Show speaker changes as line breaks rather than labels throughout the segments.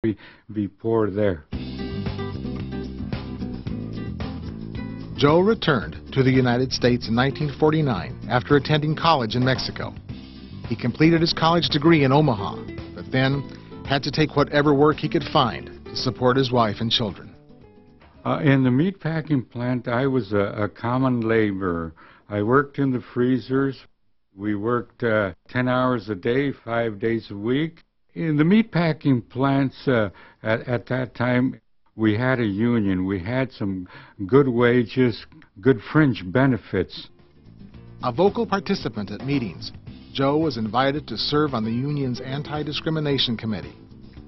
be poor there.
Joe returned to the United States in 1949 after attending college in Mexico. He completed his college degree in Omaha, but then had to take whatever work he could find to support his wife and children.
In the meatpacking plant, I was a common laborer. I worked in the freezers. We worked 10 hours a day, 5 days a week. In the meatpacking plants at that time, we had a union. We had some good wages, good fringe benefits.
A vocal participant at meetings, Joe was invited to serve on the union's Anti-Discrimination Committee,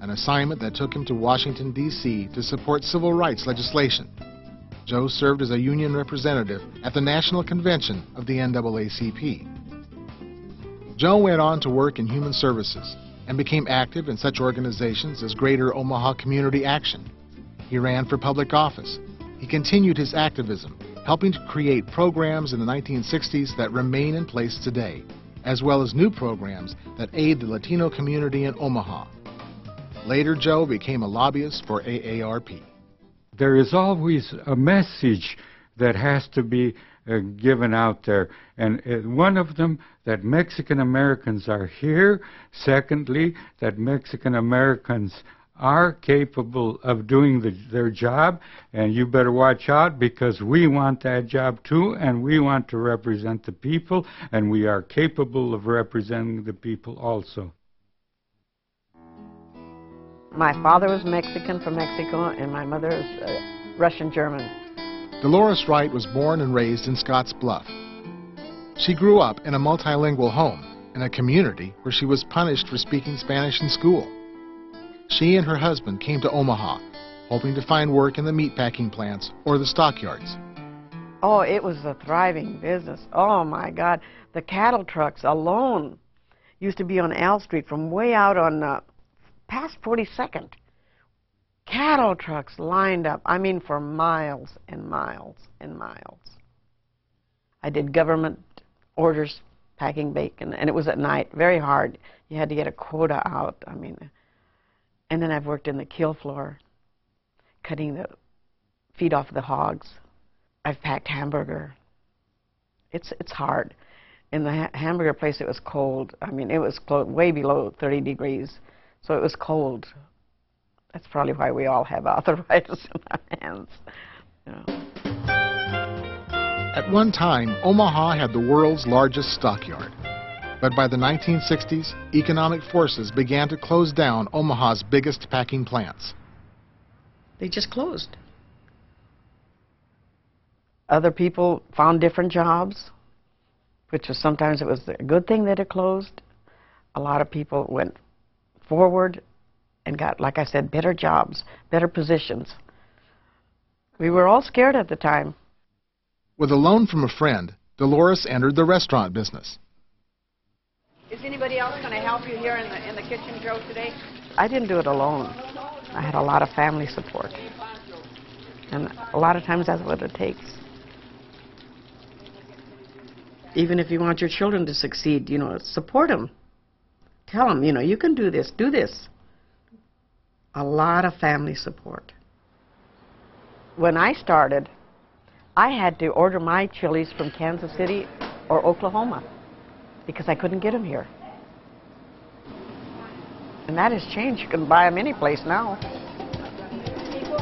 an assignment that took him to Washington, D.C. to support civil rights legislation. Joe served as a union representative at the National Convention of the NAACP. Joe went on to work in human services and became active in such organizations as Greater Omaha Community Action. He ran for public office. He continued his activism, helping to create programs in the 1960s that remain in place today, as well as new programs that aid the Latino community in Omaha. Later, Joe became a lobbyist for AARP.
There is always a message that has to be given out there, and one of them, that Mexican Americans are here. Secondly, that Mexican Americans are capable of doing their job, and you better watch out because we want that job too, and we want to represent the people, and we are capable of representing the people also.
My father was Mexican from Mexico, and my mother is Russian-German.
Dolores Wright was born and raised in Scotts Bluff. She grew up in a multilingual home, in a community where she was punished for speaking Spanish in school. She and her husband came to Omaha, hoping to find work in the meatpacking plants or the stockyards.
Oh, it was a thriving business. Oh, my God. The cattle trucks alone used to be on L Street from way out on past 42nd. Cattle trucks lined up, I mean, for miles and miles and miles. I did government orders, packing bacon, and it was at night, very hard. You had to get a quota out, I mean. And then I've worked in the kill floor, cutting the feet off the hogs. I've packed hamburger. It's hard. In the hamburger place, it was cold. I mean, it was way below 30 degrees, so it was cold. That's probably why we all have arthritis in our hands. You know.
At one time, Omaha had the world's largest stockyard. But by the 1960s, economic forces began to close down Omaha's biggest packing plants.
They just closed. Other people found different jobs, which was sometimes it was a good thing that it closed. A lot of people went forward and got, like I said, better jobs, better positions. We were all scared at the time.
With a loan from a friend, Dolores entered the restaurant business.
Is anybody else going to help you here in the kitchen, Joe, today?
I didn't do it alone. I had a lot of family support. And a lot of times that's what it takes. Even if you want your children to succeed, you know, support them. Tell them, you know, you can do this, do this. A lot of family support. When I started, I had to order my chilies from Kansas City or Oklahoma, because I couldn't get them here. And that has changed. You can buy them any place now.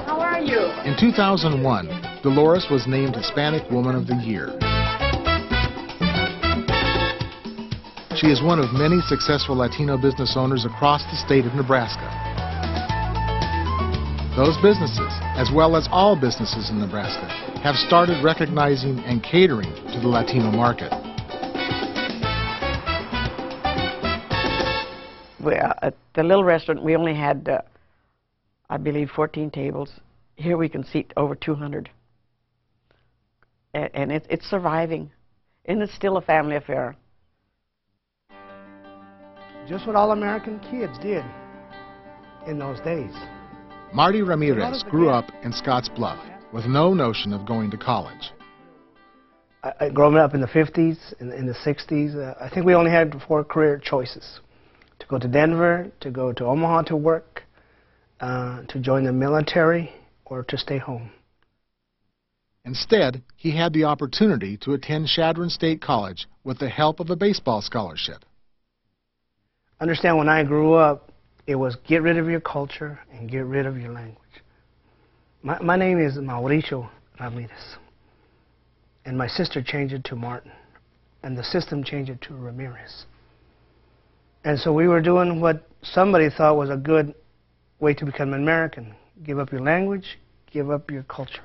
How are you?
In 2001, Dolores was named Hispanic Woman of the Year. She is one of many successful Latino business owners across the state of Nebraska. Those businesses, as well as all businesses in Nebraska, have started recognizing and catering to the Latino market.
At the little restaurant, we only had, I believe, 14 tables. Here we can seat over 200. And it's surviving. And it's still a family affair.
Just what all American kids did in those days.
Marty Ramirez grew up in Scotts Bluff with no notion of going to college.
Growing up in the 50s, in the 60s, I think we only had 4 career choices. To go to Denver, to go to Omaha to work, to join the military or to stay home.
Instead, he had the opportunity to attend Chadron State College with the help of a baseball scholarship.
Understand, when I grew up, it was get rid of your culture and get rid of your language. My name is Mauricio Ramirez, and my sister changed it to Martin, and the system changed it to Ramirez. And so we were doing what somebody thought was a good way to become an American. Give up your language, give up your culture.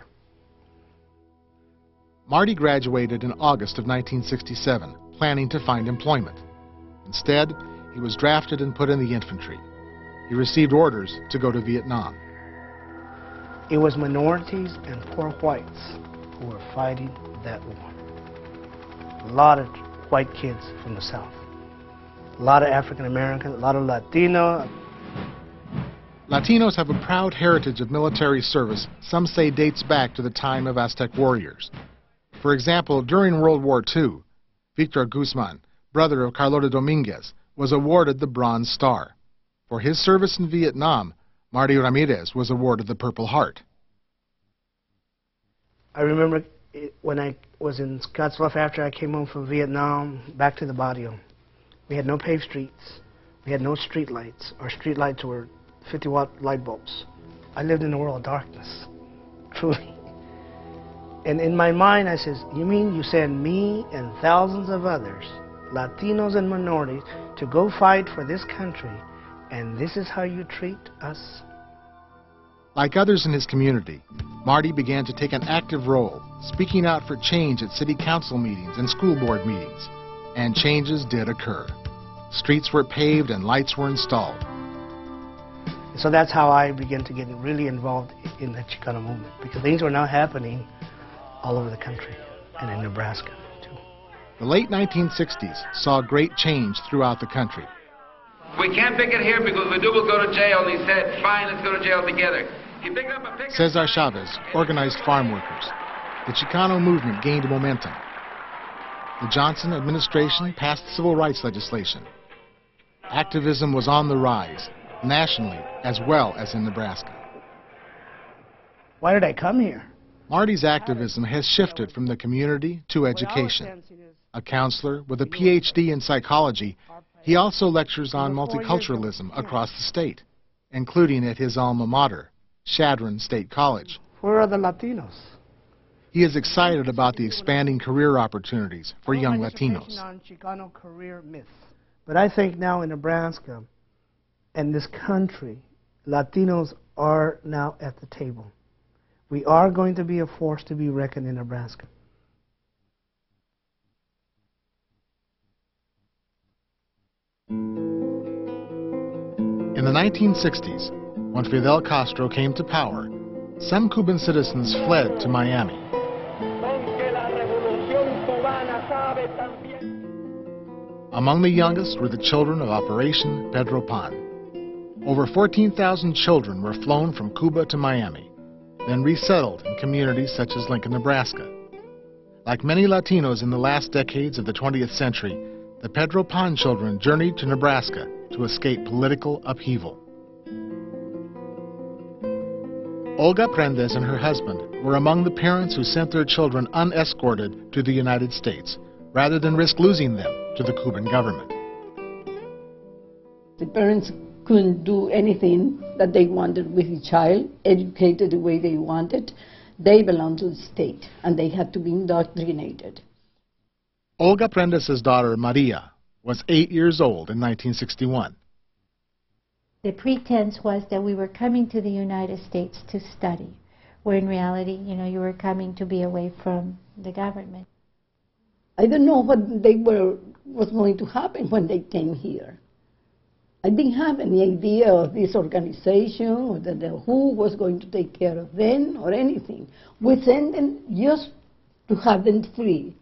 Marty graduated in August of 1967, planning to find employment. Instead, he was drafted and put in the infantry. He received orders to go to Vietnam.
It was minorities and poor whites who were fighting that war. A lot of white kids from the South. A lot of African Americans, a lot of Latino.
Latinos have a proud heritage of military service some say dates back to the time of Aztec warriors. For example, during World War II, Victor Guzman, brother of Carlota Dominguez, was awarded the Bronze Star. For his service in Vietnam, Marty Ramirez was awarded the Purple Heart.
I remember when I was in Scottsbluff after I came home from Vietnam, back to the barrio. We had no paved streets. We had no street lights. Our street lights were 50-watt light bulbs. I lived in a world of darkness, truly. And in my mind, I says, you mean you send me and thousands of others, Latinos and minorities, to go fight for this country, and this is how you treat us?
Like others in his community, Marty began to take an active role, speaking out for change at city council meetings and school board meetings. And changes did occur. Streets were paved and lights were installed.
So that's how I began to get really involved in the Chicano movement, because things were now happening all over the country, and in Nebraska, too.
The late 1960s saw great change throughout the country.
We can't pick it here because if we do, we'll go to jail. He said, fine, let's go to jail together. He picked up a picket.
Cesar Chavez organized farm workers. The Chicano movement gained momentum. The Johnson administration passed civil rights legislation. Activism was on the rise, nationally as well as in Nebraska.
Why did I come here?
Marty's activism has shifted from the community to education. A counselor with a PhD in psychology, he also lectures on multiculturalism across the state, including at his alma mater, Chadron State College.
Where are the Latinos?
He is excited about the expanding career opportunities for young Latinos.
On Chicano career myths. But I think now in Nebraska and this country, Latinos are now at the table. We are going to be a force to be reckoned in Nebraska.
In the 1960s, when Fidel Castro came to power, some Cuban citizens fled to Miami. Among the youngest were the children of Operation Pedro Pan. Over 14,000 children were flown from Cuba to Miami, then resettled in communities such as Lincoln, Nebraska. Like many Latinos in the last decades of the 20th century, the Pedro Pan children journeyed to Nebraska to escape political upheaval. Olga Prendes and her husband were among the parents who sent their children unescorted to the United States, rather than risk losing them to the Cuban government.
The parents couldn't do anything that they wanted with the child, educated the way they wanted. They belonged to the state, and they had to be indoctrinated.
Olga Prendes' daughter, Maria, was 8 years old in 1961.
The pretense was that we were coming to the United States to study, where in reality, you were coming to be away from the government.
I don't know what was going to happen when they came here. I didn't have any idea of this organization or who was going to take care of them or anything. We sent them just to have them free.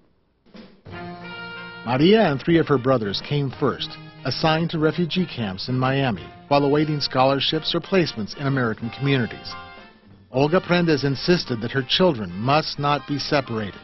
Maria and 3 of her brothers came first, assigned to refugee camps in Miami while awaiting scholarships or placements in American communities. Olga Prendes insisted that her children must not be separated.